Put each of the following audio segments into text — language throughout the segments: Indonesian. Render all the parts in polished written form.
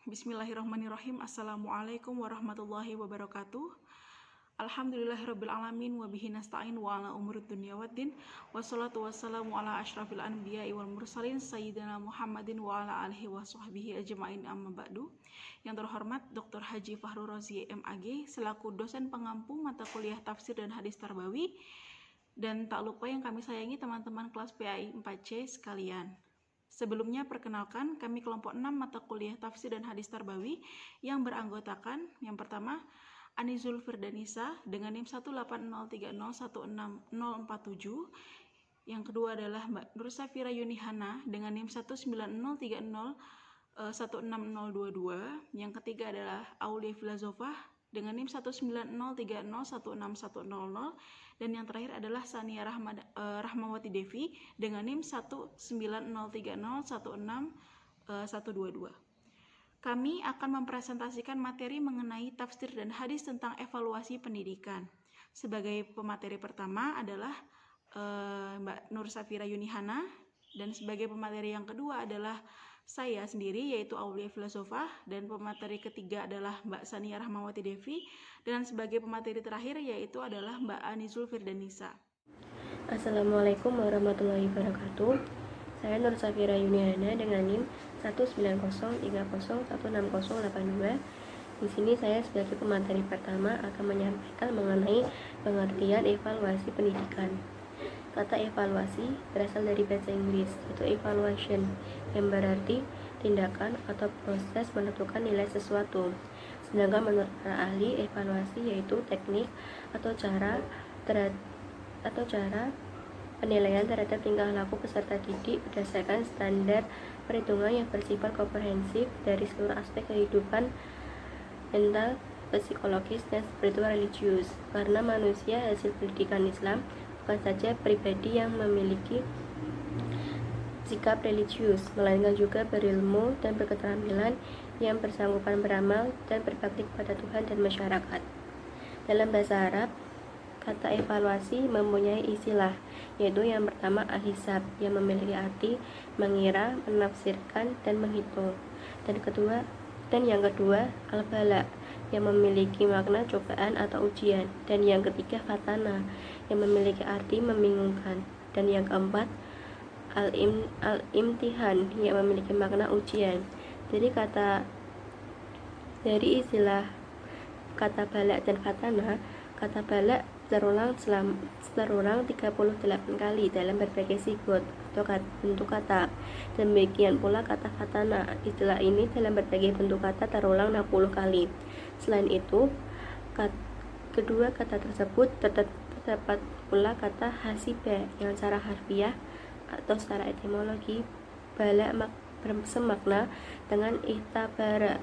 Bismillahirrahmanirrahim. Assalamualaikum warahmatullahi wabarakatuh. Alhamdulillahirrabbilalamin wabihi nasta'in wa ala umurid dunya waddin. Wassalatu wassalamu ala ashrafil anbiya'i wal mursalin sayyidina Muhammadin wa ala alihi wa sahbihi ajma'in amma ba'du. Yang terhormat Dr. Haji Fahru Rozi MAG selaku dosen pengampu mata kuliah tafsir dan hadis tarbawi, dan tak lupa yang kami sayangi teman-teman kelas PAI 4C sekalian. Sebelumnya perkenalkan, kami kelompok 6 mata kuliah tafsir dan hadis tarbawi yang beranggotakan yang pertama Anizul Firdanisa dengan NIM 18030160047, yang kedua adalah Mbak Nur Safira Yunihana dengan NIM 19030160022, yang ketiga adalah Aulia Filazofah dengan NIM 19030161000, dan yang terakhir adalah Sania Rahmawati Devi dengan NIM 19030161122. Kami akan mempresentasikan materi mengenai tafsir dan hadis tentang evaluasi pendidikan. Sebagai pemateri pertama adalah Mbak Nur Safira Yunihana, dan sebagai pemateri yang kedua adalah saya sendiri yaitu Aulia Filazofah, dan pemateri ketiga adalah Mbak Sania Rahmawati Devi, dan sebagai pemateri terakhir yaitu adalah Mbak Anizul Firdanisa. Assalamualaikum warahmatullahi wabarakatuh. Saya Nur Safira Yunihana dengan NIM 19030160082. Di sini saya sebagai pemateri pertama akan menyampaikan mengenai pengertian evaluasi pendidikan. Kata evaluasi berasal dari bahasa Inggris, yaitu evaluation, yang berarti tindakan atau proses menentukan nilai sesuatu. Sedangkan menurut para ahli, evaluasi yaitu teknik atau cara penilaian terhadap tingkah laku peserta didik berdasarkan standar perhitungan yang bersifat komprehensif dari seluruh aspek kehidupan mental, psikologis, dan spiritual religius. Karena manusia hasil pendidikan Islam bukan saja pribadi yang memiliki sikap religius, melainkan juga berilmu dan berketerampilan yang bersanggupan beramal dan berbakti kepada Tuhan dan masyarakat. Dalam bahasa Arab, kata evaluasi mempunyai istilah, yaitu yang pertama al-hisab, yang memiliki arti mengira, menafsirkan, dan menghitung, dan yang kedua al-bala, yang memiliki makna cobaan atau ujian, dan yang ketiga fatana, yang memiliki arti membingungkan, dan yang keempat al-imtihan, yang memiliki makna ujian. Dari istilah kata bala dan fatana, kata bala terulang 38 kali dalam berbagai sigot atau bentuk kata. Demikian pula kata fatana, istilah ini dalam berbagai bentuk kata terulang 60 kali. Selain itu, kedua kata tersebut terdapat pula kata hasiba, yang secara harfiah atau secara etimologi bala bersemakna dengan ihtabara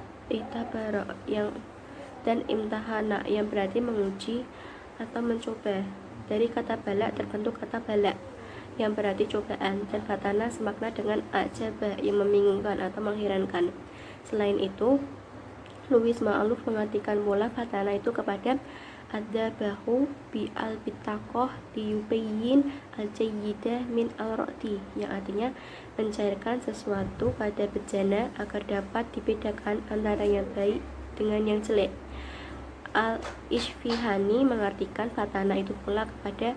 dan imtahana, yang berarti menguji atau mencoba. Dari kata bala terbentuk kata bala, yang berarti cobaan, dan fatana semakna dengan ajaba, yang membingungkan atau mengherankan. Selain itu, Louis Ma'aluf mengartikan pula fatana itu kepada adzabahu bi al-bitaqoh liyubayyin al-jayyidah min al-ra'di, yang artinya mencairkan sesuatu pada bejana agar dapat dibedakan antara yang baik dengan yang jelek. Al-Ishfihani mengartikan fatana itu pula kepada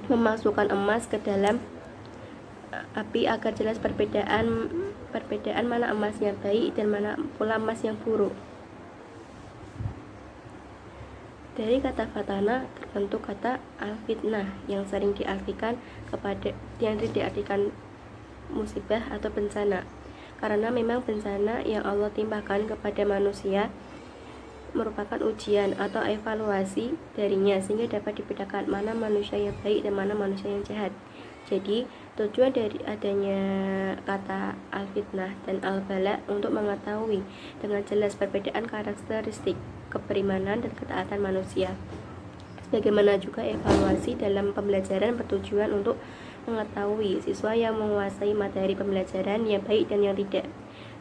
memasukkan emas ke dalam api agar jelas perbedaan mana emas yang baik dan mana pula emas yang buruk. Dari kata fatana terbentuk kata al-fitnah, yang sering diartikan musibah atau bencana. Karena memang bencana yang Allah timpakan kepada manusia merupakan ujian atau evaluasi darinya, sehingga dapat dibedakan mana manusia yang baik dan mana manusia yang jahat. Jadi tujuan dari adanya kata al-fitnah dan al-bala untuk mengetahui dengan jelas perbedaan karakteristik keberimanan dan ketaatan manusia. Sebagaimana juga evaluasi dalam pembelajaran bertujuan untuk mengetahui siswa yang menguasai materi pembelajaran yang baik dan yang tidak,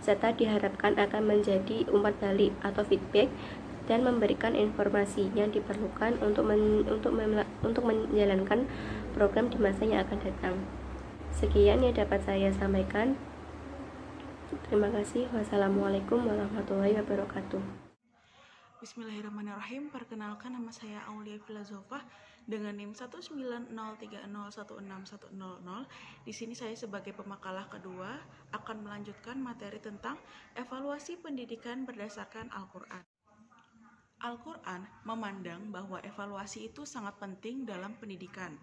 serta diharapkan akan menjadi umpan balik atau feedback dan memberikan informasi yang diperlukan untuk menjalankan program di masa yang akan datang. Sekian yang dapat saya sampaikan. Terima kasih. Wassalamualaikum warahmatullahi wabarakatuh. Bismillahirrahmanirrahim. Perkenalkan, nama saya Aulia Filazofah dengan NIM 19030161000. Di sini saya sebagai pemakalah kedua akan melanjutkan materi tentang evaluasi pendidikan berdasarkan Al-Qur'an. Al-Qur'an memandang bahwa evaluasi itu sangat penting dalam pendidikan.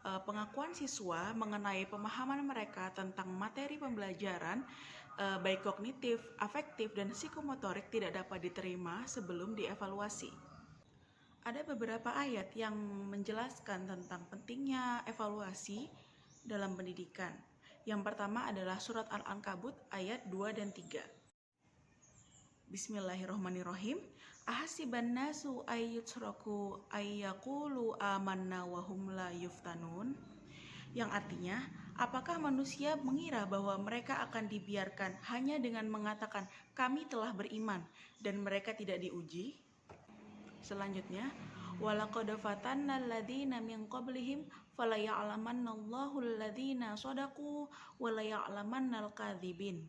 Pengakuan siswa mengenai pemahaman mereka tentang materi pembelajaran baik kognitif, afektif, dan psikomotorik tidak dapat diterima sebelum dievaluasi. Ada beberapa ayat yang menjelaskan tentang pentingnya evaluasi dalam pendidikan. Yang pertama adalah surat Al-Ankabut ayat 2 dan 3. Bismillahirrahmanirrahim. Ahasiban nasu ayyutraku ayyaqulu amanna wa hum la yuftanun. Yang artinya, apakah manusia mengira bahwa mereka akan dibiarkan hanya dengan mengatakan kami telah beriman dan mereka tidak diuji? Selanjutnya, walaqad fatanna alladzina min qablihim falaya'lamannallahu alladzina shadaqu wa laya'lamannal kadzibin.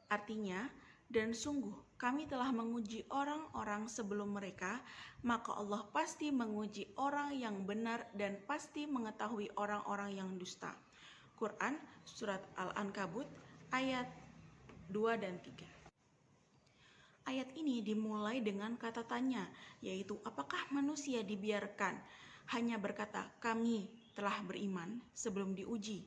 Artinya, dan sungguh kami telah menguji orang-orang sebelum mereka, maka Allah pasti menguji orang yang benar dan pasti mengetahui orang-orang yang dusta. Quran surat Al-Ankabut ayat 2 dan 3. Ayat ini dimulai dengan kata tanya, yaitu apakah manusia dibiarkan hanya berkata kami telah beriman sebelum diuji.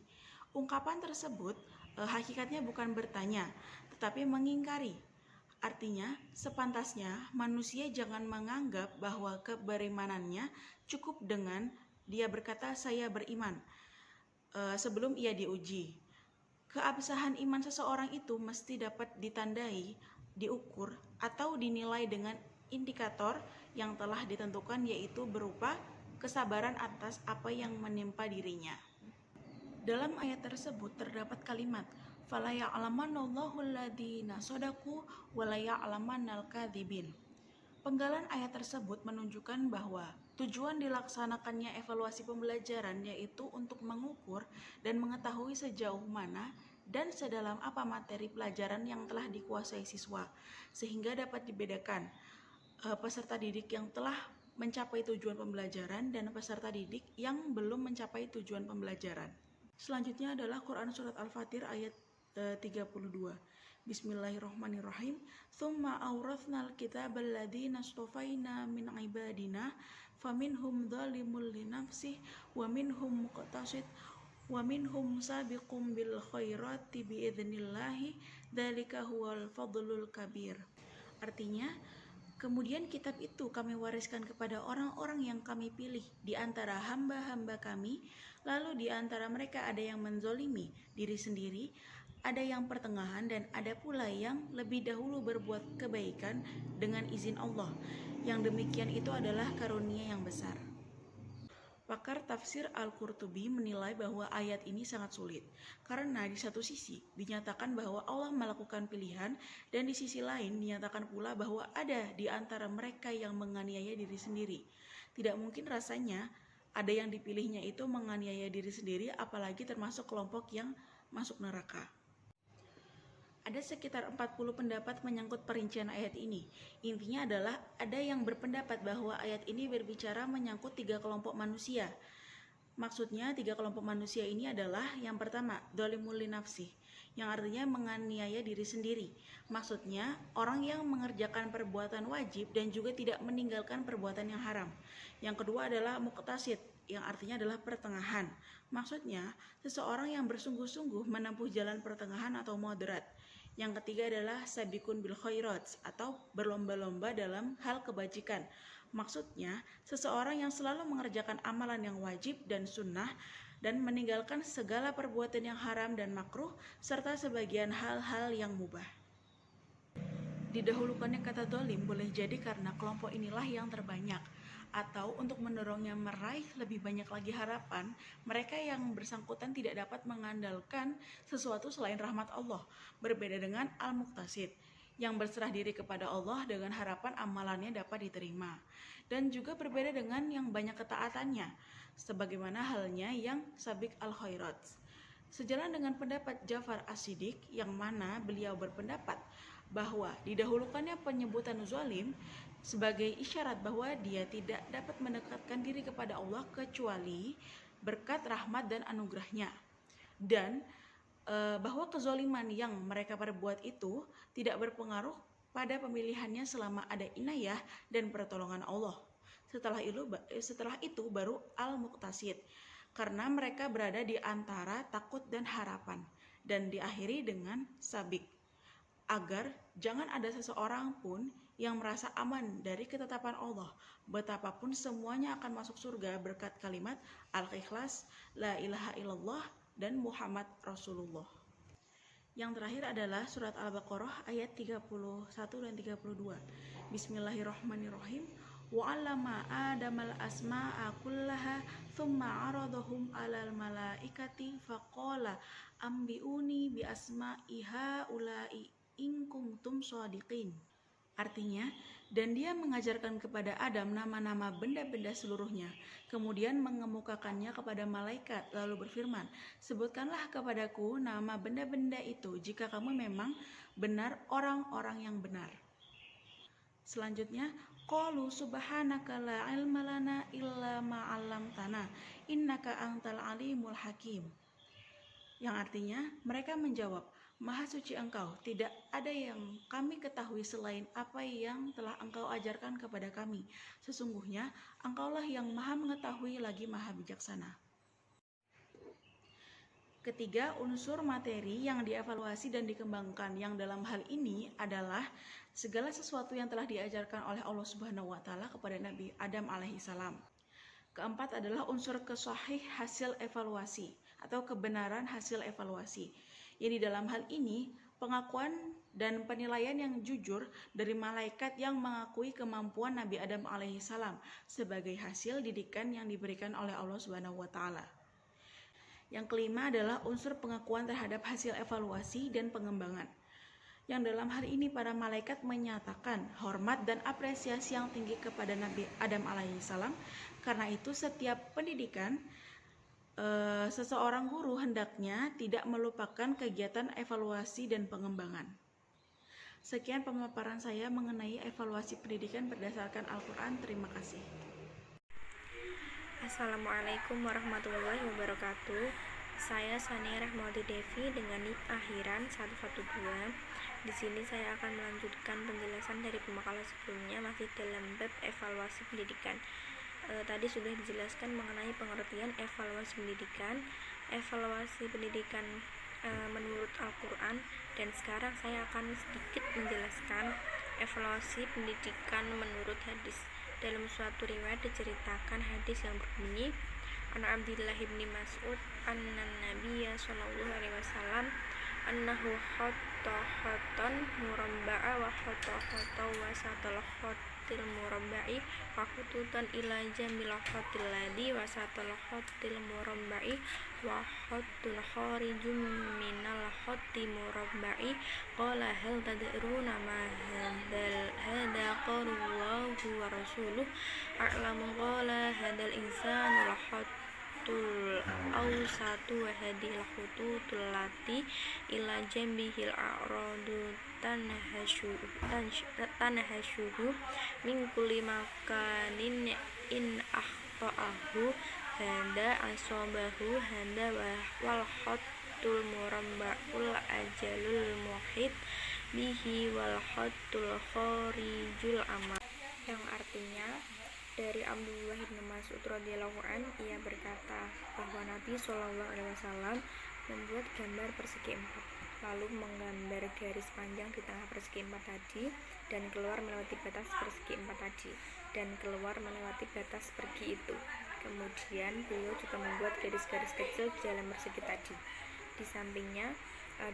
Ungkapan tersebut hakikatnya bukan bertanya, tetapi mengingkari. Artinya, sepantasnya manusia jangan menganggap bahwa keberimanannya cukup dengan dia berkata saya beriman sebelum ia diuji. Keabsahan iman seseorang itu mesti dapat ditandai, diukur, atau dinilai dengan indikator yang telah ditentukan, yaitu berupa kesabaran atas apa yang menimpa dirinya. Dalam ayat tersebut terdapat kalimat fala ya'lamannallahu alladzina shadaqu wa la ya'lamannal kadzibin. Penggalan ayat tersebut menunjukkan bahwa tujuan dilaksanakannya evaluasi pembelajaran yaitu untuk mengukur dan mengetahui sejauh mana dan sedalam apa materi pelajaran yang telah dikuasai siswa, sehingga dapat dibedakan peserta didik yang telah mencapai tujuan pembelajaran dan peserta didik yang belum mencapai tujuan pembelajaran. Selanjutnya adalah Quran surat Al-Fatir ayat 32. Bismillahirrahmanirrahim. Tsumma awrathnal kitabal ladzina astafaina min ibadina faminhum dzalimun linafsihi wa minhum muqtasid wa minhum sabiqum bil khairati biidznillah dzalika huwal fadlul kabir. Artinya, kemudian kitab itu kami wariskan kepada orang-orang yang kami pilih di antara hamba-hamba kami, lalu di antara mereka ada yang menzolimi diri sendiri, ada yang pertengahan, dan ada pula yang lebih dahulu berbuat kebaikan dengan izin Allah. Yang demikian itu adalah karunia yang besar. Pakar tafsir Al-Qurtubi menilai bahwa ayat ini sangat sulit, karena di satu sisi dinyatakan bahwa Allah melakukan pilihan, dan di sisi lain dinyatakan pula bahwa ada di antara mereka yang menganiaya diri sendiri. Tidak mungkin rasanya ada yang dipilihnya itu menganiaya diri sendiri, apalagi termasuk kelompok yang masuk neraka. Ada sekitar 40 pendapat menyangkut perincian ayat ini. Intinya adalah ada yang berpendapat bahwa ayat ini berbicara menyangkut 3 kelompok manusia. Maksudnya 3 kelompok manusia ini adalah yang pertama, dzalimul linafsih, yang artinya menganiaya diri sendiri. Maksudnya orang yang mengerjakan perbuatan wajib dan juga tidak meninggalkan perbuatan yang haram. Yang kedua adalah muqtasid, yang artinya adalah pertengahan. Maksudnya seseorang yang bersungguh-sungguh menempuh jalan pertengahan atau moderat. Yang ketiga adalah sabiqun bil khairat, atau berlomba-lomba dalam hal kebajikan. Maksudnya seseorang yang selalu mengerjakan amalan yang wajib dan sunnah dan meninggalkan segala perbuatan yang haram dan makruh serta sebagian hal-hal yang mubah. Didahulukannya kata dolim boleh jadi karena kelompok inilah yang terbanyak, atau untuk mendorongnya meraih lebih banyak lagi harapan, mereka yang bersangkutan tidak dapat mengandalkan sesuatu selain rahmat Allah, berbeda dengan al-muqtasid yang berserah diri kepada Allah dengan harapan amalannya dapat diterima, dan juga berbeda dengan yang banyak ketaatannya, sebagaimana halnya yang sabiq al-khairat. Sejalan dengan pendapat Ja'far As-Shiddiq yang mana beliau berpendapat bahwa didahulukannya penyebutan zalim sebagai isyarat bahwa dia tidak dapat mendekatkan diri kepada Allah kecuali berkat rahmat dan anugerahnya, dan bahwa kezaliman yang mereka perbuat itu tidak berpengaruh pada pemilihannya selama ada inayah dan pertolongan Allah. Setelah itu baru al-muqtasid, karena mereka berada di antara takut dan harapan, dan diakhiri dengan sabik, agar jangan ada seseorang pun yang merasa aman dari ketetapan Allah, betapapun semuanya akan masuk surga berkat kalimat al-ikhlas, la ilaha illallah, dan Muhammad Rasulullah. Yang terakhir adalah surat Al-Baqarah ayat 31 dan 32. Bismillahirrahmanirrahim. Wa'allama Adamal asma'a kullaha thumma 'aradahum 'alal malaikati faqala ambi'uni bi asma'i haula'i in kuntum shadiqin. Artinya, dan dia mengajarkan kepada Adam nama-nama benda-benda seluruhnya, kemudian mengemukakannya kepada malaikat, lalu berfirman, sebutkanlah kepadaku nama benda-benda itu jika kamu memang benar orang-orang yang benar. Selanjutnya, qalu subhanaka la ilma lana illa ma 'allamtana innaka antal alimul hakim. Yang artinya, mereka menjawab, Maha suci Engkau, tidak ada yang kami ketahui selain apa yang telah Engkau ajarkan kepada kami. Sesungguhnya, Engkaulah yang Maha mengetahui lagi Maha bijaksana. Ketiga, unsur materi yang dievaluasi dan dikembangkan yang dalam hal ini adalah segala sesuatu yang telah diajarkan oleh Allah Subhanahu wa taala kepada Nabi Adam alaihissalam. Keempat adalah unsur kesahih hasil evaluasi atau kebenaran hasil evaluasi. Jadi dalam hal ini, pengakuan dan penilaian yang jujur dari malaikat yang mengakui kemampuan Nabi Adam alaihissalam sebagai hasil didikan yang diberikan oleh Allah Subhanahu wa taala. Yang kelima adalah unsur pengakuan terhadap hasil evaluasi dan pengembangan. Yang dalam hal ini para malaikat menyatakan hormat dan apresiasi yang tinggi kepada Nabi Adam alaihissalam. Karena itu setiap pendidikan seseorang guru hendaknya tidak melupakan kegiatan evaluasi dan pengembangan. Sekian pemaparan saya mengenai evaluasi pendidikan berdasarkan Al-Quran. Terima kasih. Assalamualaikum warahmatullahi wabarakatuh. Saya Sania Rahmawati Devi dengan NIP akhiran 112. Di sini saya akan melanjutkan penjelasan dari pemakalan sebelumnya masih dalam bab evaluasi pendidikan. Tadi sudah dijelaskan mengenai pengertian evaluasi pendidikan, menurut Al-Quran, dan sekarang saya akan sedikit menjelaskan evaluasi pendidikan menurut hadis. Dalam suatu riwayat diceritakan hadis yang berbunyi, An Abdillah bin Mas'ud anna Nabiyya sallallahu alaihi wasallam annahu hatta khatan murabba'a wa hatta wasatal khatil murabba'i wa khututan ila jamil khatil ladhi wasatal khatil murabba'i wa khatul kharijum minal khati murabba'i qala hal tad'uruna ma hada qarullahu wa rasuluh a'lamu qala hadal insanul awsatu wa hadil khututul lati ila jambihil a'radu tanahashuhu min kulli makanin in akhta'ahu hada asobahu hada wal khatul murabba'ul ajalul muhit bihi wal khatul kharijul amal. Yang artinya, dari Abdullah bin Mas'ud radhiyallahu an, ia berkata bahwa Nabi SAW membuat gambar persegi 4, lalu menggambar garis panjang di tengah persegi 4 tadi dan keluar melewati batas persegi 4 tadi dan keluar melewati batas persegi itu. Kemudian beliau juga membuat garis-garis kecil di dalam persegi tadi. Di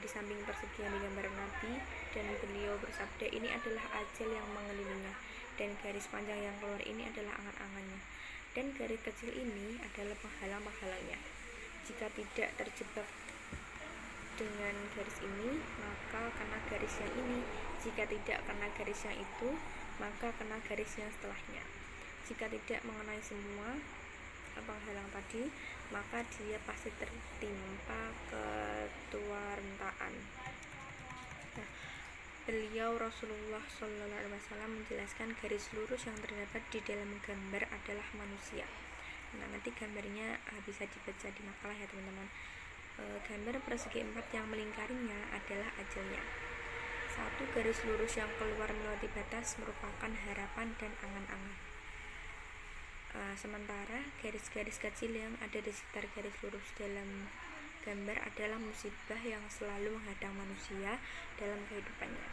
samping persegi yang digambar Nabi, dan beliau bersabda, ini adalah ajal yang mengelilinginya, dan garis panjang yang keluar ini adalah angan-angannya, dan garis kecil ini adalah penghalang-penghalangnya. Jika tidak terjebak dengan garis ini, maka kena garis yang ini. Jika tidak kena garis yang itu, maka kena garis yang setelahnya. Jika tidak mengenai semua, penghalang tadi, maka dia pasti tertimpa ketuarentaan. Nah, beliau Rasulullah SAW menjelaskan garis lurus yang terdapat di dalam gambar adalah manusia. Nah, nanti gambarnya bisa dibaca di makalah ya teman-teman. Gambar persegi 4 yang melingkarinya adalah ajalnya. Satu garis lurus yang keluar melewati batas merupakan harapan dan angan-angan. Sementara garis-garis kecil yang ada di sekitar garis lurus dalam gambar adalah musibah yang selalu menghadang manusia dalam kehidupannya.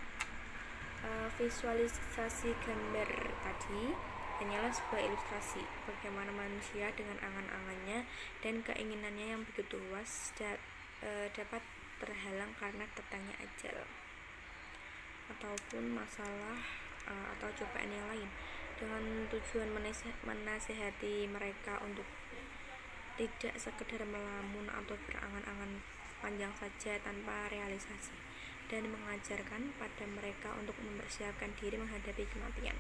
Visualisasi gambar tadi hanyalah sebuah ilustrasi bagaimana manusia dengan angan-angannya dan keinginannya yang begitu luas dapat terhalang karena datangnya ajal ataupun masalah atau cobaan yang lain, dengan tujuan menasehati mereka untuk tidak sekedar melamun atau berangan-angan panjang saja tanpa realisasi, dan mengajarkan pada mereka untuk mempersiapkan diri menghadapi kematian.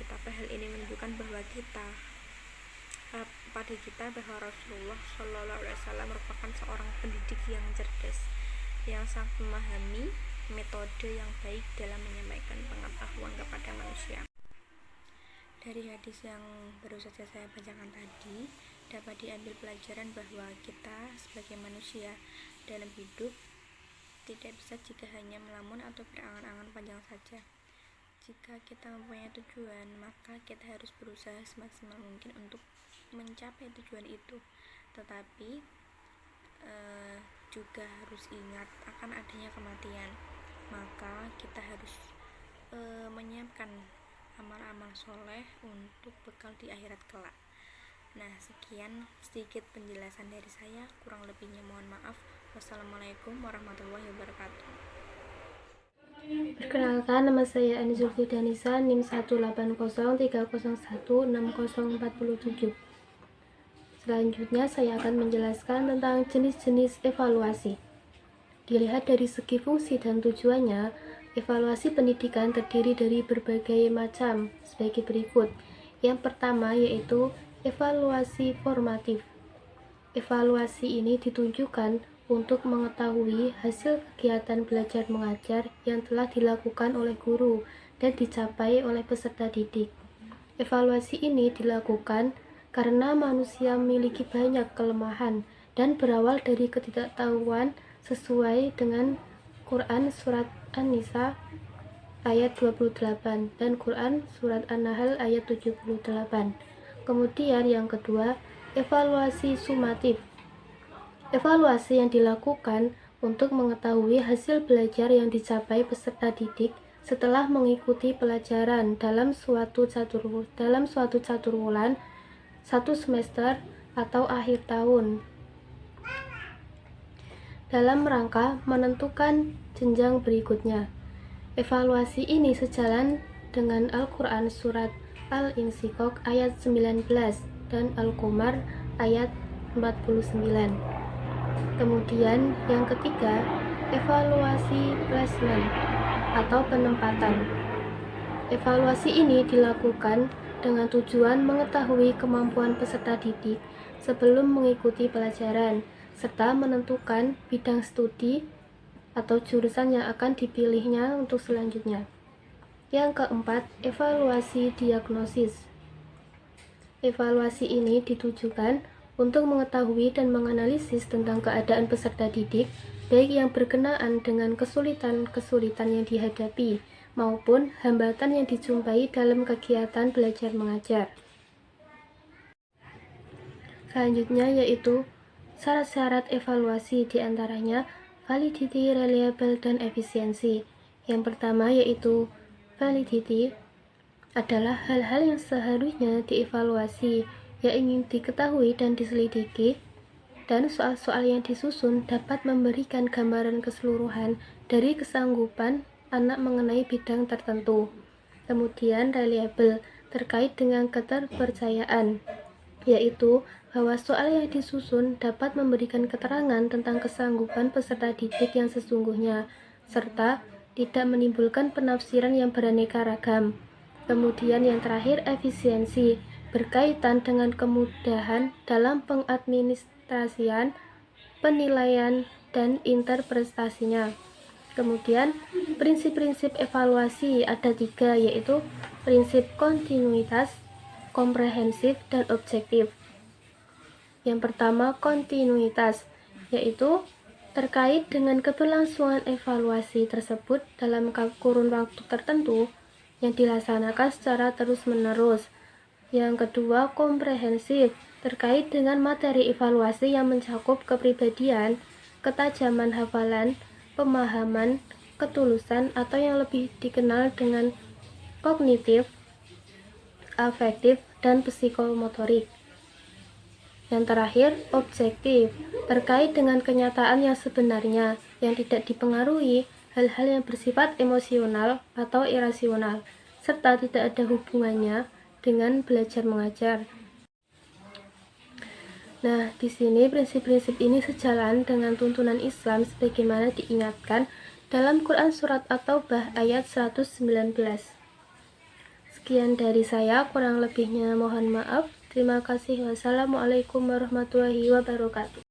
Betapa hal ini menunjukkan bahwa pada kita bahwa Rasulullah SAW merupakan seorang pendidik yang cerdas, yang sangat memahami metode yang baik dalam menyampaikan pengetahuan kepada manusia. Dari hadis yang baru saja saya bacakan tadi, dapat diambil pelajaran bahwa kita sebagai manusia dalam hidup tidak bisa jika hanya melamun atau berangan-angan panjang saja. Jika kita mempunyai tujuan, maka kita harus berusaha semaksimal mungkin untuk mencapai tujuan itu. Tetapi juga harus ingat akan adanya kematian. Maka kita harus menyiapkan amal-amal soleh untuk bekal di akhirat kelak. Nah, sekian sedikit penjelasan dari saya, kurang lebihnya mohon maaf. Wassalamualaikum warahmatullahi wabarakatuh. Perkenalkan, nama saya Ani Zulfidanisa, NIM 18030160447. Selanjutnya saya akan menjelaskan tentang jenis-jenis evaluasi. Dilihat dari segi fungsi dan tujuannya, evaluasi pendidikan terdiri dari berbagai macam sebagai berikut. Yang pertama yaitu evaluasi formatif. Evaluasi ini ditunjukkan untuk mengetahui hasil kegiatan belajar mengajar yang telah dilakukan oleh guru dan dicapai oleh peserta didik. Evaluasi ini dilakukan karena manusia memiliki banyak kelemahan dan berawal dari ketidaktahuan sesuai dengan Quran Surat An-Nisa ayat 28 dan Quran Surat An-Nahl ayat 78. Kemudian yang kedua, evaluasi sumatif. Evaluasi yang dilakukan untuk mengetahui hasil belajar yang dicapai peserta didik setelah mengikuti pelajaran dalam suatu caturwulan, satu semester, atau akhir tahun, dalam rangka menentukan jenjang berikutnya. Evaluasi ini sejalan dengan Al-Quran Surat Al-Insyiqaq ayat 19 dan Al-Qamar ayat 49. Kemudian yang ketiga, evaluasi placement atau penempatan. Evaluasi ini dilakukan dengan tujuan mengetahui kemampuan peserta didik sebelum mengikuti pelajaran, serta menentukan bidang studi atau jurusan yang akan dipilihnya untuk selanjutnya. Yang keempat, evaluasi diagnosis. Evaluasi ini ditujukan untuk mengetahui dan menganalisis tentang keadaan peserta didik, baik yang berkenaan dengan kesulitan-kesulitan yang dihadapi maupun hambatan yang dijumpai dalam kegiatan belajar mengajar. Selanjutnya yaitu syarat-syarat evaluasi, diantaranya validity, reliable, dan efisiensi. Yang pertama yaitu validity adalah hal-hal yang seharusnya dievaluasi, yang ingin diketahui dan diselidiki, dan soal-soal yang disusun dapat memberikan gambaran keseluruhan dari kesanggupan anak mengenai bidang tertentu. Kemudian reliable terkait dengan keterpercayaan, yaitu bahwa soal yang disusun dapat memberikan keterangan tentang kesanggupan peserta didik yang sesungguhnya, serta tidak menimbulkan penafsiran yang beraneka ragam. Kemudian yang terakhir, efisiensi berkaitan dengan kemudahan dalam pengadministrasian, penilaian, dan interpretasinya. Kemudian, prinsip-prinsip evaluasi ada 3, yaitu prinsip kontinuitas, komprehensif, dan objektif. Yang pertama, kontinuitas, yaitu terkait dengan keberlangsungan evaluasi tersebut dalam kurun waktu tertentu yang dilaksanakan secara terus-menerus. Yang kedua, komprehensif, terkait dengan materi evaluasi yang mencakup kepribadian, ketajaman hafalan, pemahaman, ketulusan, atau yang lebih dikenal dengan kognitif, afektif, dan psikomotorik. Yang terakhir, objektif, terkait dengan kenyataan yang sebenarnya, yang tidak dipengaruhi hal-hal yang bersifat emosional atau irasional, serta tidak ada hubungannya dengan belajar mengajar. Nah, di sini prinsip-prinsip ini sejalan dengan tuntunan Islam sebagaimana diingatkan dalam Quran Surat At-Taubah ayat 119. Sekian dari saya, kurang lebihnya mohon maaf. Terima kasih. Wassalamualaikum warahmatullahi wabarakatuh.